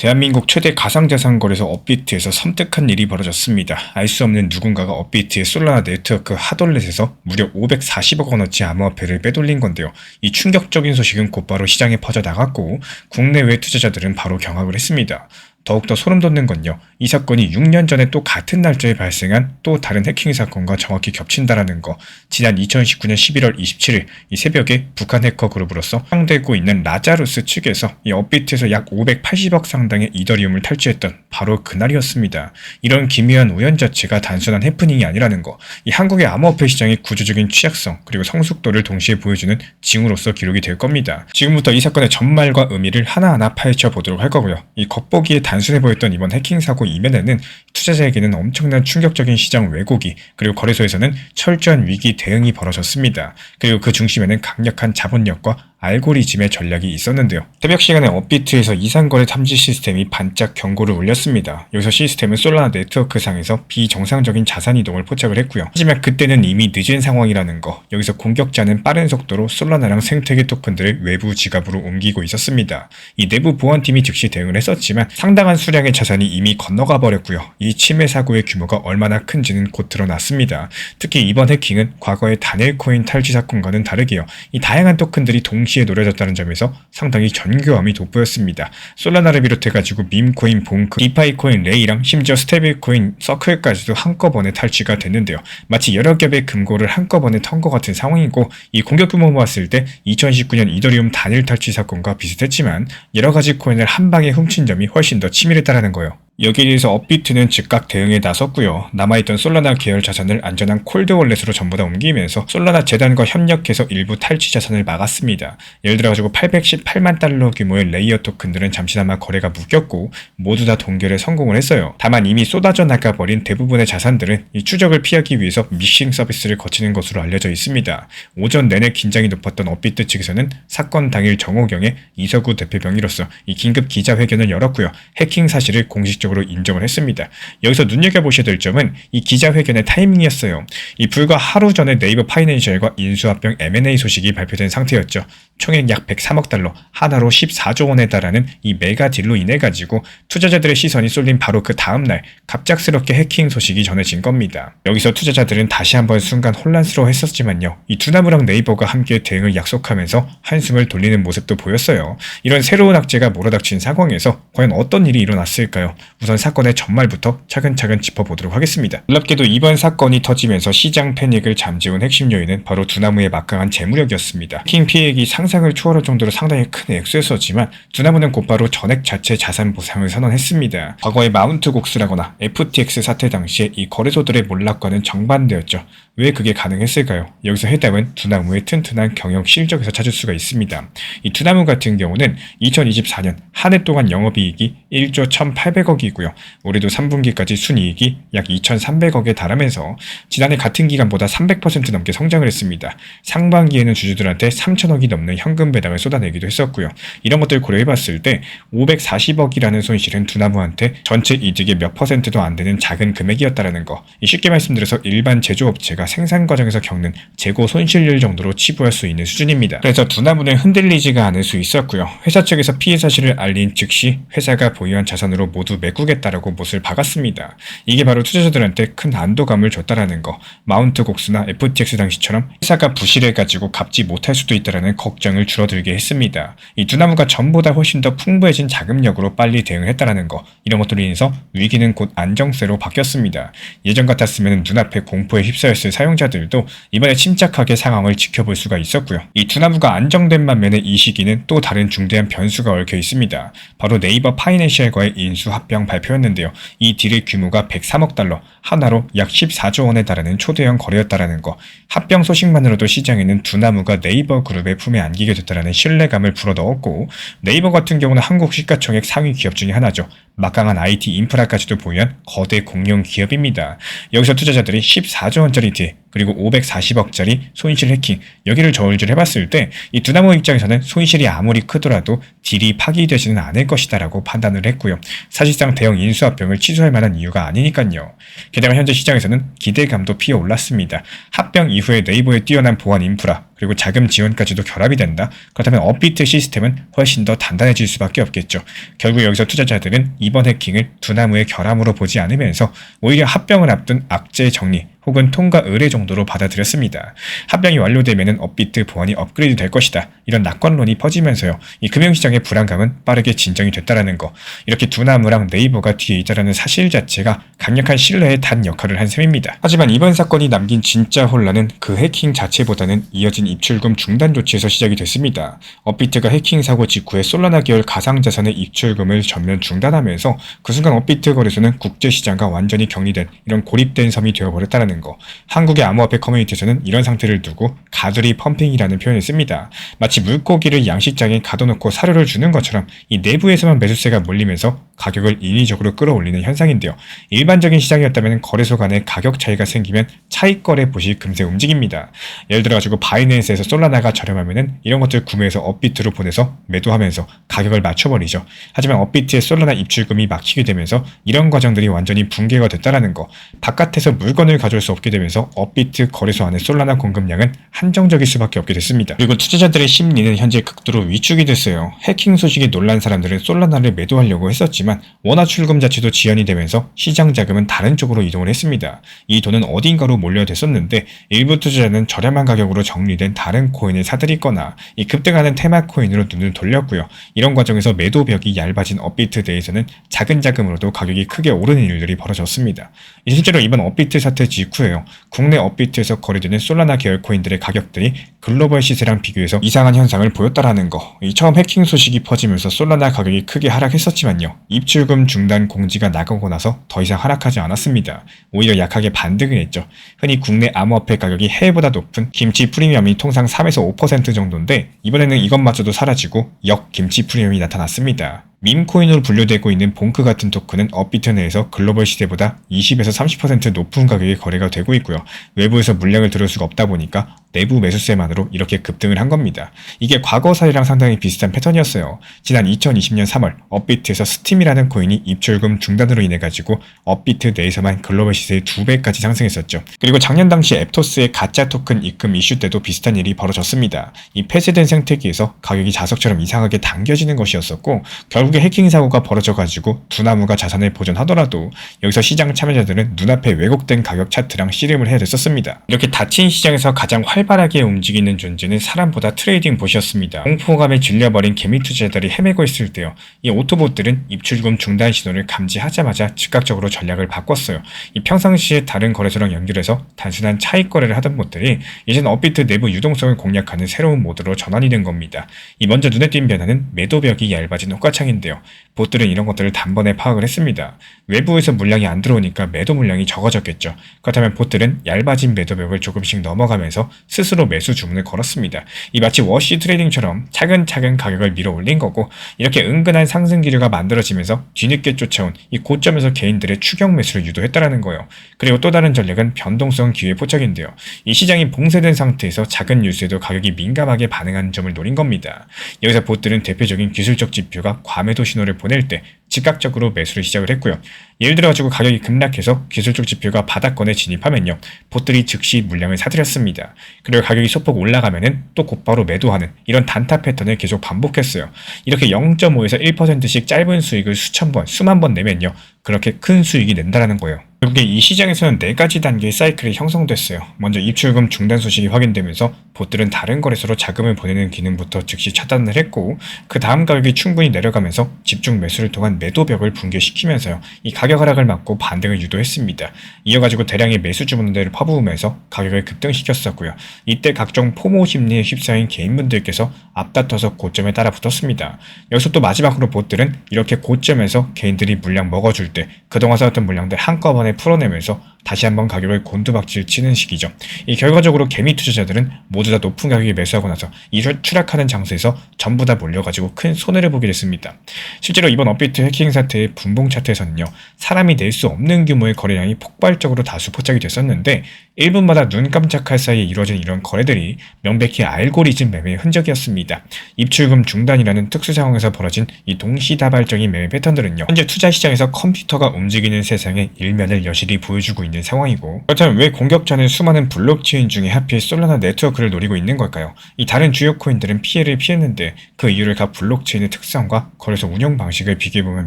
대한민국 최대 가상자산 거래소 업비트에서 섬뜩한 일이 벌어졌습니다. 알 수 없는 누군가가 업비트의 솔라나 네트워크 핫월렛에서 무려 540억 원어치 암호화폐를 빼돌린 건데요. 이 충격적인 소식은 곧바로 시장에 퍼져나갔고 국내외 투자자들은 바로 경악을 했습니다. 더욱더 소름 돋는 건요. 이 사건이 6년 전에 또 같은 날짜에 발생한 또 다른 해킹 사건과 정확히 겹친다라는 거. 지난 2019년 11월 27일 이 새벽에 북한 해커 그룹으로서 사용되고 있는 라자루스 측에서 이 업비트에서 약 580억 상당의 이더리움을 탈취했던 바로 그날이었습니다. 이런 기묘한 우연 자체가 단순한 해프닝이 아니라는 거. 이 한국의 암호화폐 시장의 구조적인 취약성 그리고 성숙도를 동시에 보여주는 징후로서 기록이 될 겁니다. 지금부터 이 사건의 전말과 의미를 하나하나 파헤쳐 보도록 할 거고요. 이 겉보기에 단순해 보였던 이번 해킹 사고 이면에는 투자자에게는 엄청난 충격적인 시장 왜곡이 그리고 거래소에서는 철저한 위기 대응이 벌어졌습니다. 그리고 그 중심에는 강력한 자본력과 알고리즘의 전략이 있었는데요. 새벽 시간에 업비트에서 이상거래 탐지 시스템이 반짝 경고를 울렸습니다. 여기서 시스템은 솔라나 네트워크 상에서 비정상적인 자산 이동을 포착을 했고요. 하지만 그때는 이미 늦은 상황이라는 거. 여기서 공격자는 빠른 속도로 솔라나랑 생태계 토큰들을 외부 지갑으로 옮기고 있었습니다. 이 내부 보안팀이 즉시 대응을 했었지만 상당한 수량의 자산이 이미 건너가 버렸고요. 이 침해 사고의 규모가 얼마나 큰지는 곧 드러났습니다. 특히 이번 해킹은 과거의 다넬코인 탈취 사건과는 다르게요. 이 다양한 토큰들이 동시에 노려졌다는 점에서 상당히 정교함이 돋보였습니다. 솔라나를 비롯해가지고 밈코인, 봉크, 디파이코인, 레이랑 심지어 스테이블코인, 서클까지도 한꺼번에 탈취가 됐는데요. 마치 여러 겹의 금고를 한꺼번에 턴 것 같은 상황이고 이 공격 규모 봤을 때 2019년 이더리움 단일 탈취 사건과 비슷했지만 여러 가지 코인을 한 방에 훔친 점이 훨씬 더 치밀했다라는 거예요. 여기에 대해서 업비트는 즉각 대응에 나섰고요. 남아있던 솔라나 계열 자산을 안전한 콜드월렛으로 전부 다 옮기면서 솔라나 재단과 협력해서 일부 탈취 자산을 막았습니다. 예를 들어가지고 818만 달러 규모의 레이어 토큰들은 잠시나마 거래가 묶였고 모두 다 동결에 성공을 했어요. 다만 이미 쏟아져 나가버린 대부분의 자산들은 이 추적을 피하기 위해서 미싱 서비스를 거치는 것으로 알려져 있습니다. 오전 내내 긴장이 높았던 업비트 측에서는 사건 당일 정오경에 이서구 대표병으로서 이 긴급 기자회견을 열었고요. 해킹 사실을 공식적으로 인정을 했습니다. 여기서 눈여겨보셔야 될 점은 이 기자회견의 타이밍이었어요. 이 불과 하루 전에 네이버 파이낸셜과 인수합병 M&A 소식이 발표된 상태였죠. 총액 약 103억 달러, 하나로 14조 원에 달하는 이 메가 딜로 인해 가지고 투자자들의 시선이 쏠린 바로 그 다음날 갑작스럽게 해킹 소식이 전해진 겁니다. 여기서 투자자들은 다시 한번 순간 혼란스러워했었지만요. 이 두나무랑 네이버가 함께 대응을 약속하면서 한숨을 돌리는 모습도 보였어요. 이런 새로운 악재가 몰아닥친 상황에서 과연 어떤 일이 일어났을까요? 우선 사건의 전말부터 차근차근 짚어보도록 하겠습니다. 놀랍게도 이번 사건이 터지면서 시장 패닉을 잠재운 핵심 요인은 바로 두나무의 막강한 재무력이었습니다. 해킹 피해액이 상상을 초월할 정도로 상당히 큰 액수였었지만 두나무는 곧바로 전액 자체 자산 보상을 선언했습니다. 과거의 마운트 곡스라거나 FTX 사태 당시에 이 거래소들의 몰락과는 정반대였죠. 왜 그게 가능했을까요? 여기서 해답은 두나무의 튼튼한 경영 실적에서 찾을 수가 있습니다. 이 두나무 같은 경우는 2024년 한 해 동안 영업이익이 1조 1,800억이고요. 올해도 3분기까지 순이익이 약 2,300억에 달하면서 지난해 같은 기간보다 300% 넘게 성장을 했습니다. 상반기에는 주주들한테 3,000억이 넘는 현금 배당을 쏟아내기도 했었고요. 이런 것들을 고려해봤을 때 540억이라는 손실은 두나무한테 전체 이득의 몇 %도 안 되는 작은 금액이었다는 거. 쉽게 말씀드려서 일반 제조업체가 생산 과정에서 겪는 재고 손실률 정도로 치부할 수 있는 수준입니다. 그래서 두나무는 흔들리지가 않을 수 있었고요. 회사 측에서 피해 사실을 알린 즉시 회사가 보유한 자산으로 모두 메꾸겠다라고 못을 박았습니다. 이게 바로 투자자들한테 큰 안도감을 줬다라는 거. 마운트 곡스나 FTX 당시처럼 회사가 부실해가지고 갚지 못할 수도 있다라는 걱정을 줄어들게 했습니다. 이 두나무가 전보다 훨씬 더 풍부해진 자금력으로 빨리 대응을 했다라는 거. 이런 것들로 인해서 위기는 곧 안정세로 바뀌었습니다. 예전 같았으면 눈앞에 공포에 휩싸였을 사용자들도 이번에 침착하게 상황을 지켜볼 수가 있었고요. 이 두나무가 안정된 반면에 이 시기는 또 다른 중대한 변수가 얽혀 있습니다. 바로 네이버 파이낸셜과의 인수 합병 발표였는데요. 이 딜의 규모가 103억 달러, 하나로 약 14조 원에 달하는 초대형 거래였다라는 거. 합병 소식만으로도 시장에는 두나무가 네이버 그룹의 품에 안기게 됐다라는 신뢰감을 불어넣었고 네이버 같은 경우는 한국 시가총액 상위 기업 중에 하나죠. 막강한 IT 인프라까지도 보유한 거대 공룡 기업입니다. 여기서 투자자들이 14조 원짜리 딜, 그리고 540억짜리 손실 해킹, 여기를 저울질 해봤을 때 이 두나무 입장에서는 손실이 아무리 크더라도 딜이 파기되지는 않을 것이다 라고 판단을 했고요. 사실상 대형 인수합병을 취소할 만한 이유가 아니니까요. 게다가 현재 시장에서는 기대감도 피어올랐습니다. 합병 이후에 네이버의 뛰어난 보안 인프라, 그리고 자금 지원까지도 결합이 된다. 그렇다면 업비트 시스템은 훨씬 더 단단해질 수밖에 없겠죠. 결국 여기서 투자자들은 이번 해킹을 두나무의 결함으로 보지 않으면서 오히려 합병을 앞둔 악재 정리 혹은 통과 의뢰 정도로 받아들였습니다. 합병이 완료되면 업비트 보안이 업그레이드 될 것이다. 이런 낙관론이 퍼지면서요. 이 금융시장의 불안감은 빠르게 진정이 됐다라는 거. 이렇게 두나무랑 네이버가 뒤에 있다라는 사실 자체가 강력한 신뢰의 단 역할을 한 셈입니다. 하지만 이번 사건이 남긴 진짜 혼란은 그 해킹 자체보다는 이어진 입출금 중단 조치에서 시작이 됐습니다. 업비트가 해킹 사고 직후에 솔라나 계열 가상자산의 입출금을 전면 중단하면서 그 순간 업비트 거래소는 국제시장과 완전히 격리된 이런 고립된 섬이 되어버렸다는 거. 한국의 암호화폐 커뮤니티에서는 이런 상태를 두고 가두리 펌핑이라는 표현을 씁니다. 마치 물고기를 양식장에 가둬놓고 사료를 주는 것처럼 이 내부에서만 매수세가 몰리면서 가격을 인위적으로 끌어올리는 현상인데요. 일반적인 시장이었다면 거래소 간에 가격 차이가 생기면 차익거래 보시 금세 움직입니다. 예를 들어가지고 바이낸스에서 솔라나가 저렴하면은 이런 것들 구매해서 업비트로 보내서 매도하면서 가격을 맞춰버리죠. 하지만 업비트의 솔라나 입출금이 막히게 되면서 이런 과정들이 완전히 붕괴가 됐다라는 거. 바깥에서 물건을 가져올 수 없게 되면서 업비트 거래소 안의 솔라나 공급량은 한정적일 수밖에 없게 됐습니다. 그리고 투자자들의 심리는 현재 극도로 위축이 됐어요. 해킹 소식에 놀란 사람들은 솔라나를 매도하려고 했었지만 원화 출금 자체도 지연이 되면서 시장 자금은 다른 쪽으로 이동을 했습니다. 이 돈은 어딘가로 몰려댔었는데 일부 투자자는 저렴한 가격으로 정리된 다른 코인을 사들이거나 이 급등하는 테마 코인으로 눈을 돌렸고요. 이런 과정에서 매도벽이 얇아진 업비트 내에서는 작은 자금으로도 가격이 크게 오르는 일들이 벌어졌습니다. 실제로 이번 업비트 사태 직후에요. 국내 업비트에서 거래되는 솔라나 계열 코인들의 가격들이 글로벌 시세랑 비교해서 이상한 현상을 보였다라는 거. 처음 해킹 소식이 퍼지면서 솔라나 가격이 크게 하락했었지만요. 입출금 중단 공지가 나가고 나서 더 이상 하락하지 않았습니다. 오히려 약하게 반등을 했죠. 흔히 국내 암호화폐 가격이 해외보다 높은 김치 프리미엄이 통상 3에서 5% 정도인데 이번에는 이것마저도 사라지고 역 김치 프리미엄이 나타났습니다. 밈코인으로 분류되고 있는 봉크 같은 토큰은 업비트 내에서 글로벌 시세보다 20에서 30% 높은 가격에 거래가 되고 있고요. 외부에서 물량을 들을 수가 없다 보니까 내부 매수세만으로 이렇게 급등을 한 겁니다. 이게 과거 사례랑 상당히 비슷한 패턴이었어요. 지난 2020년 3월 업비트에서 스팀이라는 코인이 입출금 중단으로 인해 가지고 업비트 내에서만 글로벌 시세의 2배까지 상승했었죠. 그리고 작년 당시 앱토스의 가짜 토큰 입금 이슈 때도 비슷한 일이 벌어졌습니다. 이 폐쇄된 생태계에서 가격이 자석처럼 이상하게 당겨지는 것이었었고 결국에 해킹 사고가 벌어져가지고 두나무가 자산을 보존하더라도 여기서 시장 참여자들은 눈앞에 왜곡된 가격 차트랑 씨름을 해야 됐었습니다. 이렇게 닫힌 시장에서 가장 활발하게 움직이는 존재는 사람보다 트레이딩 봇이었습니다. 공포감에 질려버린 개미 투자자들이 헤매고 있을 때요. 이 오토봇들은 입출금 중단 신호를 감지하자마자 즉각적으로 전략을 바꿨어요. 이 평상시에 다른 거래소랑 연결해서 단순한 차익 거래를 하던 봇들이 이제는 업비트 내부 유동성을 공략하는 새로운 모드로 전환이 된 겁니다. 이 먼저 눈에 띈 변화는 매도벽이 얇아진 효과창인데요. 봇들은 이런 것들을 단번에 파악을 했습니다. 외부에서 물량이 안 들어오니까 매도 물량이 적어졌겠죠. 그렇다면 봇들은 얇아진 매도벽을 조금씩 넘어가면서 스스로 매수 주문을 걸었습니다. 이 마치 워시 트레이딩처럼 차근차근 가격을 밀어 올린 거고 이렇게 은근한 상승 기류가 만들어지면서 뒤늦게 쫓아온 이 고점에서 개인들의 추격 매수를 유도했다라는 거예요. 그리고 또 다른 전략은 변동성 기회 포착인데요. 이 시장이 봉쇄된 상태에서 작은 뉴스에도 가격이 민감하게 반응하는 점을 노린 겁니다. 여기서 봇들은 대표적인 기술적 지표가 과매도 신호를 보낼 때 즉각적으로 매수를 시작을 했고요. 예를 들어가지고 가격이 급락해서 기술적 지표가 바닥권에 진입하면요. 봇들이 즉시 물량을 사들였습니다. 그리고 가격이 소폭 올라가면은 또 곧바로 매도하는 이런 단타 패턴을 계속 반복했어요. 이렇게 0.5에서 1%씩 짧은 수익을 수천 번, 수만 번 내면요. 그렇게 큰 수익이 낸다라는 거예요. 결국에 이 시장에서는 4가지 단계의 사이클이 형성됐어요. 먼저 입출금 중단 소식이 확인되면서 봇들은 다른 거래소로 자금을 보내는 기능부터 즉시 차단을 했고 그 다음 가격이 충분히 내려가면서 집중 매수를 통한 매도벽을 붕괴시키면서요. 이 가격 하락을 막고 반등을 유도했습니다. 이어가지고 대량의 매수 주문들을 퍼부으면서 가격을 급등시켰었고요. 이때 각종 포모 심리에 휩싸인 개인분들께서 앞다퉈서 고점에 따라 붙었습니다. 여기서 또 마지막으로 봇들은 이렇게 고점에서 개인들이 물량 먹어줄 때 그동안 쌓았던 물량들 한꺼번에 풀어내면서 다시 한번 가격을 곤두박질 치는 시기죠. 이 결과적으로 개미 투자자들은 모두 다 높은 가격에 매수하고 나서 이 추락하는 장소에서 전부 다 몰려가지고 큰 손해를 보게 됐습니다. 실제로 이번 업비트 해킹 사태의 분봉 차트에서는요, 사람이 낼 수 없는 규모의 거래량이 폭발적으로 다수 포착이 됐었는데 1분마다 눈 깜짝할 사이에 이루어진 이런 거래들이 명백히 알고리즘 매매의 흔적이었습니다. 입출금 중단이라는 특수 상황에서 벌어진 이 동시다발적인 매매 패턴들은요, 현재 투자 시장에서 컴퓨터가 움직이는 세상의 일면을 여실히 보여주고 있는 상황이고, 그렇다면 왜 공격자는 수많은 블록체인 중에 하필 솔라나 네트워크를 노리고 있는 걸까요? 이 다른 주요 코인들은 피해를 피했는데 그 이유를 각 블록체인의 특성과 거래소 운영 방식을 비교해보면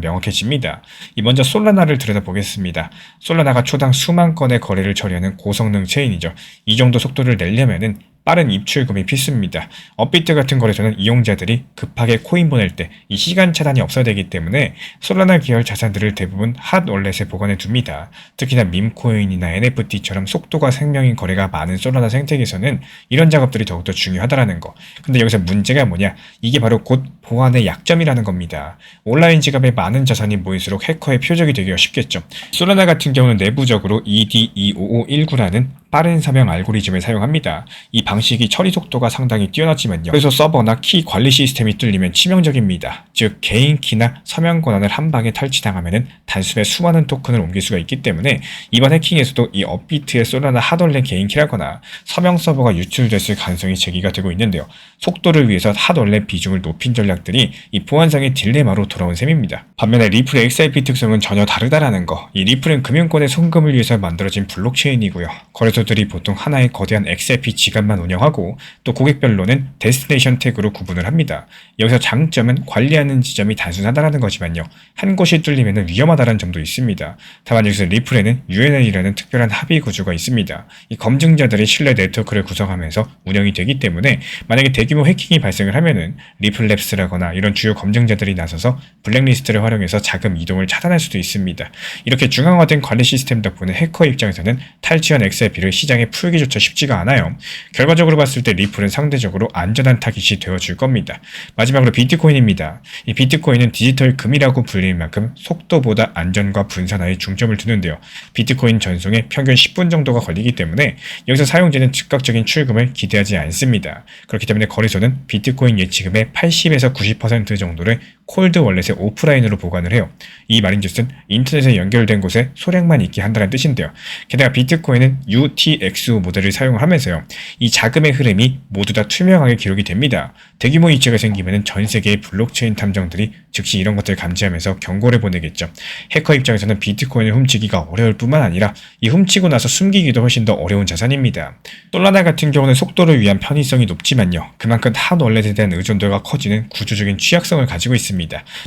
명확해집니다. 먼저 솔라나를 들여다보겠습니다. 솔라나가 초당 수만 건의 거래를 처리하는 고성능 체인이죠. 이 정도 속도를 내려면은 빠른 입출금이 필수입니다. 업비트 같은 거래소는 이용자들이 급하게 코인 보낼 때 이 시간 차단이 없어야 되기 때문에 솔라나 계열 자산들을 대부분 핫월렛에 보관해 둡니다. 특히나 밈코인이나 NFT처럼 속도가 생명인 거래가 많은 솔라나 생태계에서는 이런 작업들이 더욱더 중요하다라는 거. 근데 여기서 문제가 뭐냐? 이게 바로 곧 보안의 약점이라는 겁니다. 온라인 지갑에 많은 자산이 모일수록 해커의 표적이 되기가 쉽겠죠. 솔라나 같은 경우는 내부적으로 ED25519라는 빠른 서명 알고리즘을 사용합니다. 이 방식이 처리 속도가 상당히 뛰어나지만요, 그래서 서버나 키 관리 시스템이 뚫리면 치명적입니다. 즉 개인 키나 서명 권한을 한 방에 탈취당하면 단숨에 수많은 토큰을 옮길 수가 있기 때문에 이번 해킹에서도 이 업비트의 솔라나 핫월렛 개인 키라거나 서명 서버가 유출됐을 가능성이 제기가 되고 있는데요, 속도를 위해서 핫월렛 비중을 높인 전략들이 이 보안상의 딜레마로 돌아온 셈입니다. 반면에 리플의 XRP 특성은 전혀 다르다라는 거. 이 리플은 금융권의 송금을 위해서 만들어진 블록체인이고요, 거래소들이 보통 하나의 거대한 XRP 지갑만 운영하고 또 고객별로는 데스티네이션 태그로 구분을 합니다. 여기서 장점은 관리하는 지점이 단순하다는 거지만요, 한 곳이 뚫리면 위험하다는 점도 있습니다. 다만 여기서 리플에는 UNL이라는 특별한 합의 구조가 있습니다. 이 검증자들이 신뢰 네트워크를 구성하면서 운영이 되기 때문에 만약에 대규모 해킹이 발생을 하면은 리플랩스라거나 이런 주요 검증자들이 나서서 블랙리스트를 활용해서 자금 이동을 차단할 수도 있습니다. 이렇게 중앙화된 관리 시스템 덕분에 해커 입장에서는 탈취한 XRP를 시장에 풀기조차 쉽지가 않아요. 결과적으로 봤을 때 리플은 상대적으로 안전한 타깃이 되어줄 겁니다. 마지막으로 비트코인입니다. 이 비트코인은 디지털 금이라고 불릴 만큼 속도보다 안전과 분산화에 중점을 두는데요, 비트코인 전송에 평균 10분 정도가 걸리기 때문에 여기서 사용자는 즉각적인 출금을 기대하지 않습니다. 그렇기 때문에 거래소는 비트코인 예치금의 80에서 90% 정도를 콜드 월렛의 오프라인으로 보관을 해요. 이 말인즉슨 인터넷에 연결된 곳에 소량만 있게 한다는 뜻인데요. 게다가 비트코인은 UTXO 모델을 사용하면서요, 이 자금의 흐름이 모두 다 투명하게 기록이 됩니다. 대규모 이체가 생기면 전 세계의 블록체인 탐정들이 즉시 이런 것들을 감지하면서 경고를 보내겠죠. 해커 입장에서는 비트코인을 훔치기가 어려울 뿐만 아니라 이 훔치고 나서 숨기기도 훨씬 더 어려운 자산입니다. 솔라나 같은 경우는 속도를 위한 편의성이 높지만요, 그만큼 핫월렛에 대한 의존도가 커지는 구조적인 취약성을 가지고 있습니다.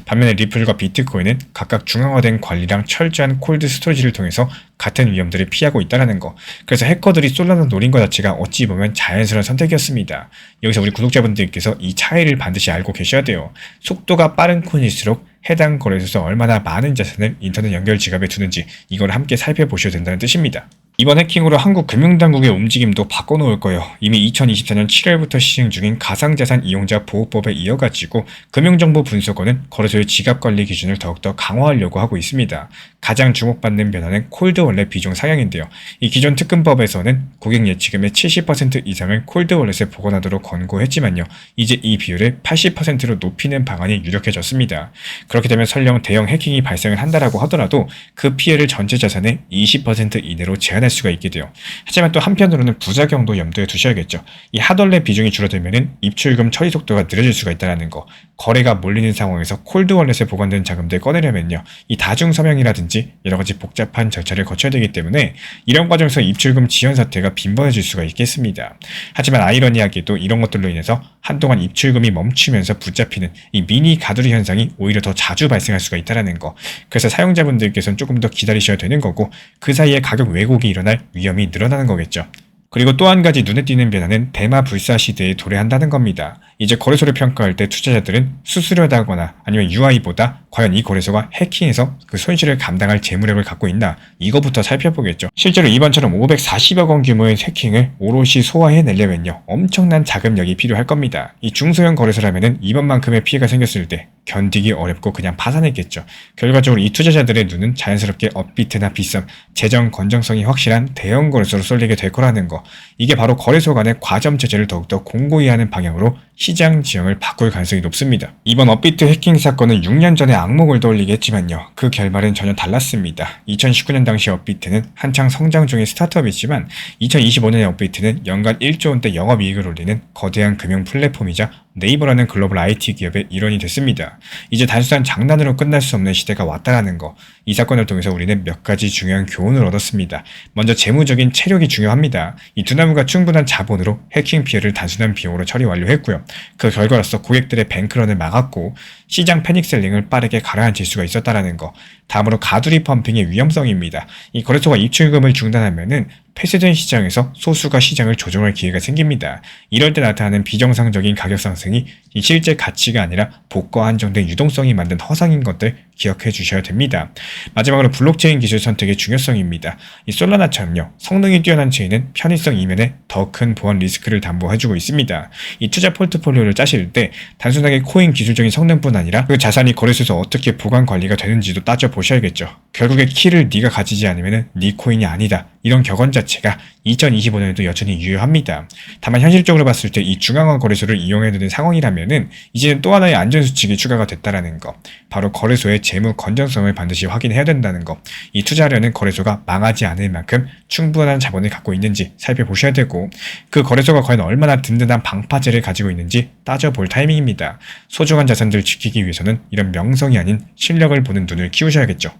반면에 리플과 비트코인은 각각 중앙화된 관리랑 철저한 콜드 스토리지를 통해서 같은 위험들을 피하고 있다는 거. 그래서 해커들이 솔라나 노린 것 자체가 어찌 보면 자연스러운 선택이었습니다. 여기서 우리 구독자분들께서 이 차이를 반드시 알고 계셔야 돼요. 속도가 빠른 코인일수록 해당 거래소에서 얼마나 많은 자산을 인터넷 연결 지갑에 두는지 이걸 함께 살펴보셔야 된다는 뜻입니다. 이번 해킹으로 한국 금융당국의 움직임도 바꿔놓을 거예요. 이미 2024년 7월부터 시행 중인 가상자산 이용자 보호법에 이어가지고 금융정보 분석원은 거래소의 지갑관리 기준을 더욱더 강화하려고 하고 있습니다. 가장 주목받는 변화는 콜드월렛 비중 상향인데요. 이 기존 특근법에서는 고객 예치금의 70% 이상을 콜드월렛에 보관하도록 권고했지만요, 이제 이 비율을 80%로 높이는 방안이 유력해졌습니다. 그렇게 되면 설령 대형 해킹이 발생을 한다라고 하더라도 그 피해를 전체 자산의 20% 이내로 제한할 수가 있게 돼요. 하지만 또 한편으로는 부작용도 염두에 두셔야겠죠. 이 핫월렛 비중이 줄어들면 입출금 처리 속도가 느려질 수가 있다는 거. 거래가 몰리는 상황에서 콜드월렛에 보관된 자금들 꺼내려면요, 이 다중 서명이라든지 여러 가지 복잡한 절차를 거쳐야 되기 때문에 이런 과정에서 입출금 지연 사태가 빈번해질 수가 있겠습니다. 하지만 아이러니하게도 이런 것들로 인해서 한동안 입출금이 멈추면서 붙잡히는 이 미니 가두리 현상이 오히려 더 자주 발생할 수가 있다는 거. 그래서 사용자분들께서는 조금 더 기다리셔야 되는 거고, 그 사이에 가격 왜곡이 일어날 위험이 늘어나는 거겠죠. 그리고 또 한 가지 눈에 띄는 변화는 대마 불사 시대에 도래한다는 겁니다. 이제 거래소를 평가할 때 투자자들은 수수료다거나 아니면 UI보다 과연 이 거래소가 해킹해서 그 손실을 감당할 재무력을 갖고 있나, 이거부터 살펴보겠죠. 실제로 이번처럼 540억 원 규모의 해킹을 오롯이 소화해내려면요, 엄청난 자금력이 필요할 겁니다. 이 중소형 거래소라면은 이번만큼의 피해가 생겼을 때 견디기 어렵고 그냥 파산했겠죠. 결과적으로 이 투자자들의 눈은 자연스럽게 업비트나 빗썸, 재정 건전성이 확실한 대형 거래소로 쏠리게 될 거라는 거. 이게 바로 거래소 간의 과점 제재를 더욱더 공고히 하는 방향으로 시장 지형을 바꿀 가능성이 높습니다. 이번 업비트 해킹 사건은 6년 전의 악몽을 떠올리게 했지만요. 그 결말은 전혀 달랐습니다. 2019년 당시 업비트는 한창 성장 중인 스타트업이지만 2025년의 업비트는 연간 1조 원대 영업이익을 올리는 거대한 금융 플랫폼이자 네이버라는 글로벌 IT 기업의 일원이 됐습니다. 이제 단순한 장난으로 끝날 수 없는 시대가 왔다라는 거. 이 사건을 통해서 우리는 몇 가지 중요한 교훈을 얻었습니다. 먼저 재무적인 체력이 중요합니다. 이 두나무가 충분한 자본으로 해킹 피해를 단순한 비용으로 처리 완료했고요. 그 결과로서 고객들의 뱅크런을 막았고 시장 패닉셀링을 빠르게 가라앉힐 수가 있었다라는 거. 다음으로 가두리 펌핑의 위험성입니다. 이 거래소가 입출금을 중단하면은 폐쇄된 시장에서 소수가 시장을 조종할 기회가 생깁니다. 이럴 때 나타나는 비정상적인 가격 상승이 실제 가치가 아니라 복과 한정된 유동성이 만든 허상인 것들 기억해 주셔야 됩니다. 마지막으로 블록체인 기술 선택의 중요성입니다. 이 솔라나처럼요. 성능이 뛰어난 체인은 편의성 이면에 더 큰 보안 리스크를 담보해주고 있습니다. 이 투자 포트폴리오를 짜실 때 단순하게 코인 기술적인 성능뿐 아니라 그 자산이 거래소에서 어떻게 보관 관리가 되는지도 따져보셔야겠죠. 결국에 키를 네가 가지지 않으면 네 코인이 아니다. 이런 격언 자체가 2025년에도 여전히 유효합니다. 다만 현실적으로 봤을 때 이 중앙화 거래소를 이용해야 되는 상황이라면은 이제는 또 하나의 안전수칙이 추가가 됐다라는 거. 바로 거래소의 재무 건전성을 반드시 확인해야 된다는 거. 이 투자하려는 거래소가 망하지 않을 만큼 충분한 자본을 갖고 있는지 살펴보셔야 되고 그 거래소가 과연 얼마나 든든한 방파제를 가지고 있는지 따져볼 타이밍입니다. 소중한 자산들을 지키기 위해서는 이런 명성이 아닌 실력을 보는 눈을 키우셔야겠죠.